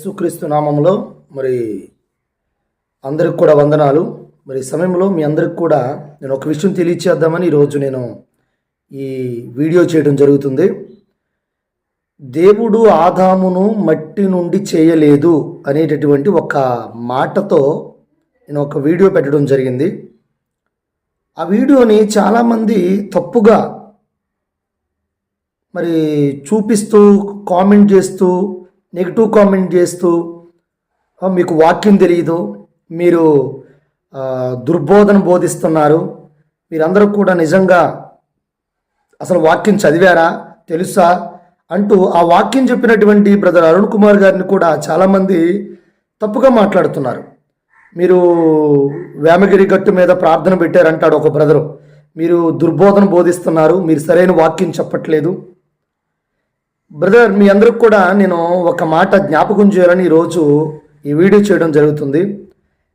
యేసుక్రీస్తు నామములో మరి అందరికి కూడా వందనాలు. మరి సమయంలో మీ అందరికి కూడా నేను ఒక విషయం తెలియచేద్దామని ఈరోజు నేను ఈ వీడియో చేయడం జరుగుతుంది. దేవుడు ఆదామును మట్టి నుండి చేయలేదు అనేటటువంటి ఒక మాటతో నేను ఒక వీడియో పెట్టడం జరిగింది. ఆ వీడియోని చాలామంది తప్పుగా మరి చూపిస్తూ కామెంట్ చేస్తూ నెగిటివ్ కామెంట్ చేస్తూ మీకు వాక్యం తెలియదు, మీరు దుర్బోధన బోధిస్తున్నారు, మీరందరూ కూడా నిజంగా అసలు వాక్యం చదివారా, తెలుసా అంటూ ఆ వాక్యం చెప్పినటువంటి బ్రదర్ అరుణ్ కుమార్ గారిని కూడా చాలామంది తప్పుగా మాట్లాడుతున్నారు. మీరు వేమగిరి గట్టు మీద ప్రార్థన పెట్టారంటాడు ఒక బ్రదరు, మీరు దుర్బోధన బోధిస్తున్నారు, మీరు సరైన వాక్యం చెప్పట్లేదు. బ్రదర్, మీ అందరికి కూడా నేను ఒక మాట జ్ఞాపకం చేయాలని ఈరోజు ఈ వీడియో చేయడం జరుగుతుంది.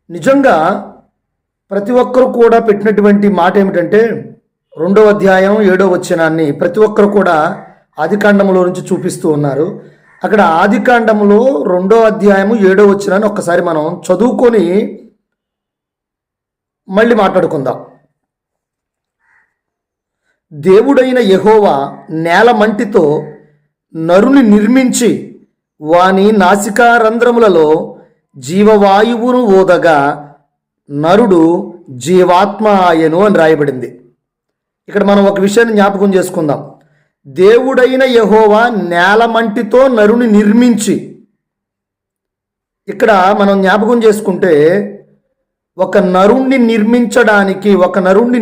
నిజంగా ప్రతి ఒక్కరు కూడా పెట్టినటువంటి మాట ఏమిటంటే 2వ అధ్యాయం 7వ వచనాన్ని ప్రతి ఒక్కరు కూడా ఆదికాండంలో నుంచి చూపిస్తూ ఉన్నారు. అక్కడ ఆదికాండంలో 2వ అధ్యాయము 7వ వచనాన్ని ఒక్కసారి మనం చదువుకొని మళ్ళీ మాట్లాడుకుందాం. దేవుడైన యెహోవా నేల మంటితో నరుని నిర్మించి వాని నాసికారంధ్రములలో జీవవాయువును ఊదగా నరుడు జీవాత్మ ఆయను అని రాయబడింది. ఇక్కడ మనం ఒక విషయాన్ని జ్ఞాపకం చేసుకుందాం. దేవుడైన యెహోవా నేల మంటితో నరుని నిర్మించి, ఇక్కడ మనం జ్ఞాపకం చేసుకుంటే ఒక నరుణ్ణి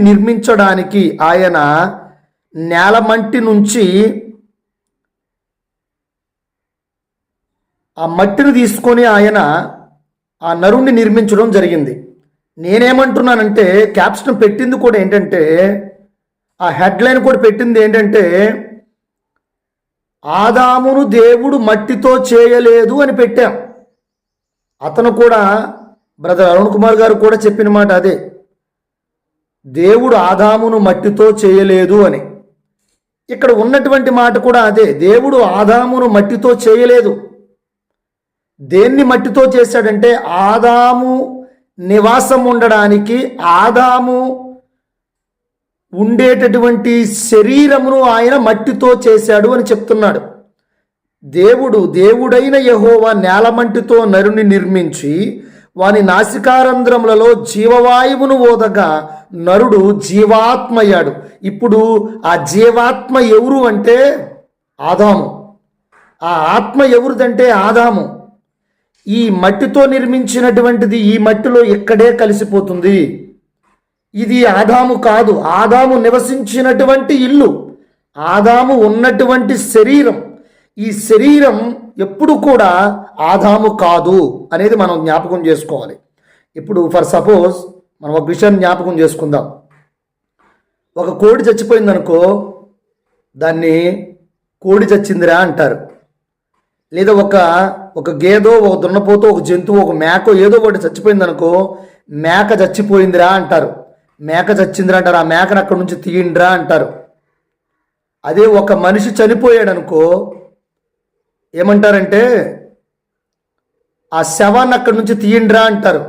నిర్మించడానికి ఆయన నేల మంటి నుంచి ఆ మట్టిని తీసుకొని ఆయన ఆ నరుణ్ణి నిర్మించడం జరిగింది. నేనేమంటున్నానంటే క్యాప్షన్ పెట్టింది కూడా ఏంటంటే, ఆ హెడ్లైన్ కూడా పెట్టింది ఏంటంటే, ఆదామును దేవుడు మట్టితో చేయలేదు అని పెట్టాం. అతను కూడా బ్రదర్ అరుణ్ కుమార్ గారు కూడా చెప్పిన మాట అదే, దేవుడు ఆదామును మట్టితో చేయలేదు అని. ఇక్కడ ఉన్నటువంటి మాట కూడా అదే, దేవుడు ఆదామును మట్టితో చేయలేదు. దేన్ని మట్టితో చేశాడంటే ఆదాము నివాసం ఉండడానికి, ఆదాము ఉండేటటువంటి శరీరమును ఆయన మట్టితో చేశాడు అని చెప్తున్నాడు. దేవుడైన యెహోవా నేలమంటితో నరుని నిర్మించి వాని నాసికారంధ్రములలో జీవవాయువును ఓదగా నరుడు జీవాత్మయ్యాడు. ఇప్పుడు ఆ జీవాత్మ ఎవరు అంటే ఆదాము. ఆ ఆత్మ ఎవరిదంటే ఆదాము. ఈ మట్టితో నిర్మించినటువంటిది ఈ మట్టిలో ఇక్కడే కలిసిపోతుంది. ఇది ఆదాము కాదు, ఆదాము నివసించినటువంటి ఇల్లు, ఆదాము ఉన్నటువంటి శరీరం. ఈ శరీరం ఎప్పుడు కూడా ఆదాము కాదు అనేది మనం జ్ఞాపకం చేసుకోవాలి. ఇప్పుడు ఫర్ సపోజ్ మనం ఒక విషయాన్ని జ్ఞాపకం చేసుకుందాం. ఒక కోడి చచ్చిపోయిందనుకో, దాన్ని కోడి చచ్చిందిరా అంటారు. లేదా ఒక గేదో, ఒక దున్నపోతో, ఒక జంతువు, ఒక మేకో ఏదో ఒకటి చచ్చిపోయిందనుకో, మేక చచ్చిపోయిందిరా అంటారు, మేక చచ్చిందిరా అంటారు, ఆ మేకను అక్కడి నుంచి తీయండిరా అంటారు. అదే ఒక మనిషి చనిపోయాడు అనుకో, ఏమంటారంటే ఆ శవాన్ని అక్కడి నుంచి తీయండిరా అంటారు,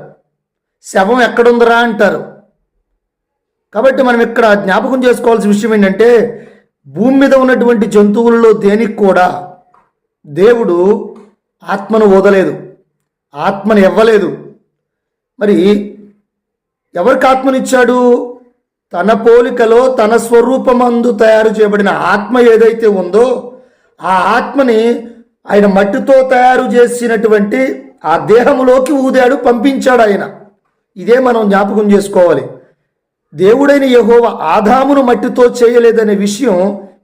శవం ఎక్కడుందిరా అంటారు. కాబట్టి మనం ఇక్కడ జ్ఞాపకం చేసుకోవాల్సిన విషయం ఏంటంటే, భూమి మీద ఉన్నటువంటి జంతువులలో దేనికి కూడా దేవుడు ఆత్మను వదలేదు, ఆత్మను ఇవ్వలేదు. మరి ఎవరికి ఆత్మనిచ్చాడు? తన పోలికలో తన స్వరూపమందు తయారు చేయబడిన ఆత్మ ఏదైతే ఉందో ఆ ఆత్మని ఆయన మట్టితో తయారు చేసినటువంటి ఆ దేహంలోకి ఊదాడు, పంపించాడు ఆయన. ఇదే మనం జ్ఞాపకం చేసుకోవాలి. దేవుడైన యెహోవా ఆదామును మట్టితో చేయలేదనే విషయం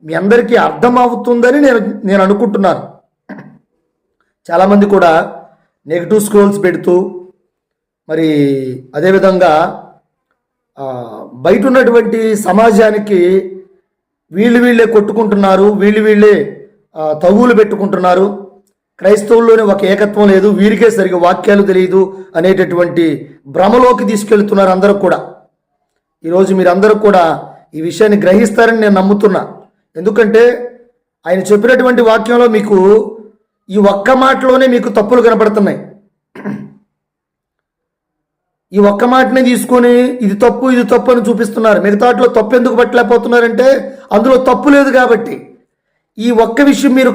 మీ అందరికీ అర్థమవుతుందని నేను అనుకుంటున్నాను. చాలామంది కూడా నెగిటివ్ స్క్రోల్స్ పెడుతూ, మరి అదేవిధంగా బయట ఉన్నటువంటి సమాజానికి వీళ్ళే కొట్టుకుంటున్నారు, వీళ్ళే తగువులు పెట్టుకుంటున్నారు, క్రైస్తవుల్లోనే ఒక ఏకత్వం లేదు, వీరికే సరిగ్గా వాక్యాలు తెలియదు అనేటటువంటి భ్రమలోకి తీసుకెళ్తున్నారు అందరూ కూడా. ఈరోజు మీరందరూ కూడా ఈ విషయాన్ని గ్రహిస్తారని నేను నమ్ముతున్నా. ఎందుకంటే ఆయన చెప్పినటువంటి వాక్యంలో మీకు ఈ ఒక్క మాటలోనే మీకు తప్పులు కనపడుతున్నాయి. ఈ ఒక్క మాటనే తీసుకొని ఇది తప్పు అని చూపిస్తున్నారు. మిగతాట్లో తప్పు ఎందుకు పట్టలేకపోతున్నారంటే అందులో తప్పు లేదు కాబట్టి. ఈ ఒక్క విషయం మీరు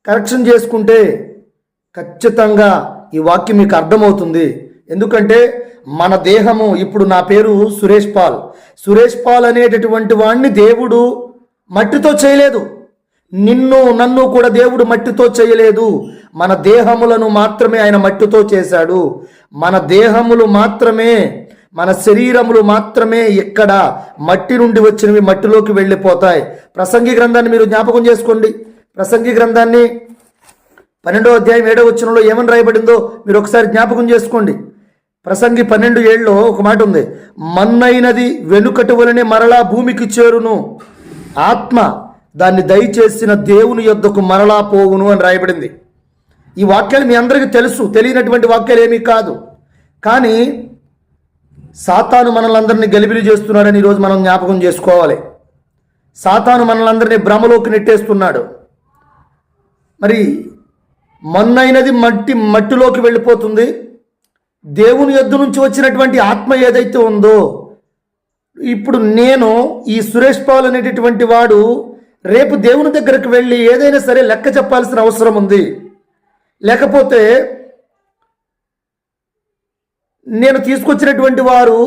కరెక్షన్ చేసుకుంటే ఖచ్చితంగా ఈ వాక్యం మీకు అర్థమవుతుంది. ఎందుకంటే మన దేహము, ఇప్పుడు నా పేరు సురేష్ పాల్ అనేటటువంటి వాడిని దేవుడు మట్టితో చేయలేదు. నన్ను కూడా దేవుడు మట్టితో చేయలేదు. మన దేహములను మాత్రమే ఆయన మట్టితో చేశాడు. మన దేహములు మాత్రమే, మన శరీరములు మాత్రమే ఇక్కడ మట్టి నుండి వచ్చినవి మట్టిలోకి వెళ్ళిపోతాయి. ప్రసంగి గ్రంథాన్ని మీరు జ్ఞాపకం చేసుకోండి. ప్రసంగి గ్రంథాన్ని 12వ అధ్యాయం 7వ వచనంలో ఏమని రాయబడిందో మీరు ఒకసారి జ్ఞాపకం చేసుకోండి. ప్రసంగి 12:7లో ఒక మాట ఉంది, మన్నైనది వెనుకటి వలనే మరలా భూమికి చేరును, ఆత్మ దాన్ని దయచేసిన దేవుని యొద్దకు మరలా పోవును అని రాయబడింది. ఈ వాక్యాలు మీ అందరికీ తెలుసు, తెలియనటువంటి వాక్యాలు ఏమీ కాదు. కానీ సాతాను మనల్ని గలిబిలి చేస్తున్నాడని ఈరోజు మనం జ్ఞాపకం చేసుకోవాలి. సాతాను మనల్ని భ్రమలోకి నెట్టేస్తున్నాడు. మరి మన్నైనది మట్టిలోకి వెళ్ళిపోతుంది. దేవుని యొద్ద నుంచి వచ్చినటువంటి ఆత్మ ఏదైతే ఉందో, ఇప్పుడు నేను ఈ సురేష్ పాల్ అనేటటువంటి వాడు రేపు దేవుని దగ్గరకు వెళ్ళి ఏదైనా సరే లెక్క చెప్పాల్సిన అవసరం ఉంది. లేకపోతే నేను తీసుకొచ్చినటువంటి వారు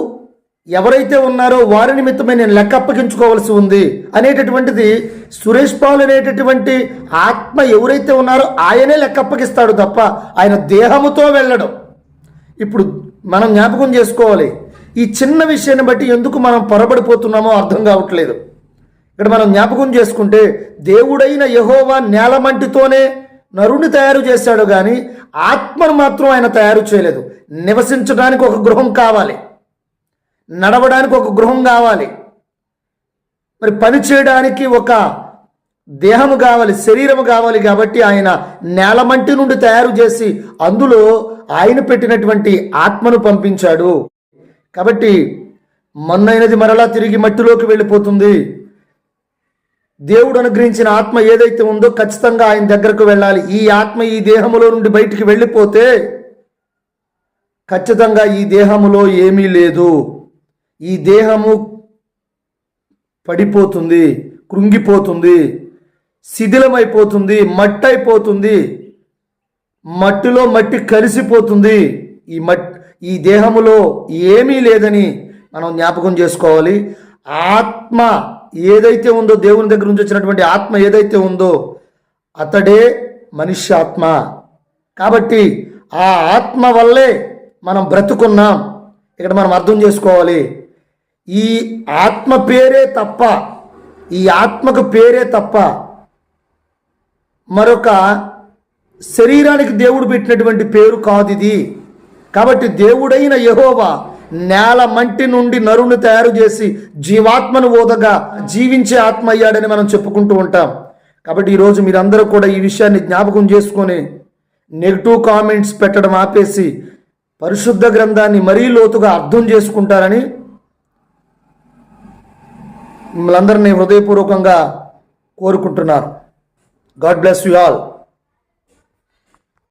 ఎవరైతే ఉన్నారో వారి నిమిత్తమే నేను లెక్క అప్పగించుకోవాల్సి ఉంది అనేటటువంటిది సురేష్ పాల్ అనేటటువంటి ఆత్మ ఎవరైతే ఉన్నారో ఆయనే లెక్క అప్పగిస్తాడు తప్ప ఆయన దేహముతో వెళ్ళడం. ఇప్పుడు మనం జ్ఞాపకం చేసుకోవాలి, ఈ చిన్న విషయాన్ని బట్టి ఎందుకు మనం పొరబడిపోతున్నామో అర్థం కావట్లేదు. ఇక్కడ మనం జ్ఞాపకం చేసుకుంటే దేవుడైన యెహోవా నేలమంటితోనే నరుని తయారు చేశాడు, కానీ ఆత్మను మాత్రం ఆయన తయారు చేయలేదు. నివసించడానికి ఒక గృహం కావాలి, నడవడానికి ఒక గృహం కావాలి, మరి పని చేయడానికి ఒక దేహము కావాలి, శరీరము కావాలి. కాబట్టి ఆయన నేలమంటి నుండి తయారు చేసి అందులో ఆయన పెట్టినటువంటి ఆత్మను పంపించాడు. కాబట్టి మన్నైనది మరలా తిరిగి మట్టిలోకి వెళ్ళిపోతుంది. దేవుడు అనుగ్రహించిన ఆత్మ ఏదైతే ఉందో ఖచ్చితంగా ఆయన దగ్గరకు వెళ్ళాలి. ఈ ఆత్మ ఈ దేహములో నుండి బయటికి వెళ్ళిపోతే ఖచ్చితంగా ఈ దేహములో ఏమీ లేదు. ఈ దేహము పడిపోతుంది, కృంగిపోతుంది, శిథిలమైపోతుంది, మట్టి అయిపోతుంది, మట్టిలో మట్టి కలిసిపోతుంది. ఈ దేహములో ఏమీ లేదని మనం జ్ఞాపకం చేసుకోవాలి. ఆత్మ ఏదైతే ఉందో, దేవుని దగ్గర నుంచి వచ్చినటువంటి ఆత్మ ఏదైతే ఉందో అతడే మనిషి ఆత్మ. కాబట్టి ఆ ఆత్మ వల్లే మనం బ్రతుకున్నాం. ఇక్కడ మనం అర్థం చేసుకోవాలి, ఈ ఆత్మ పేరే తప్ప, ఈ ఆత్మకు పేరే తప్ప మరొక శరీరానికి దేవుడు పెట్టినటువంటి పేరు కాదు ఇది. కాబట్టి దేవుడైన యెహోవా నేల మంటి నుండి నరుని తయారు చేసి జీవాత్మను ఓదగా జీవించే ఆత్మ అయ్యాడని మనం చెప్పుకుంటూ ఉంటాం. కాబట్టి ఈరోజు మీరందరూ కూడా ఈ విషయాన్ని జ్ఞాపకం చేసుకొని నెగిటివ్ కామెంట్స్ పెట్టడం ఆపేసి పరిశుద్ధ గ్రంథాన్ని మరీ లోతుగా అర్థం చేసుకుంటారని మిమ్మల్ని అందరినీ హృదయపూర్వకంగా కోరుకుంటున్నాను. God bless you all.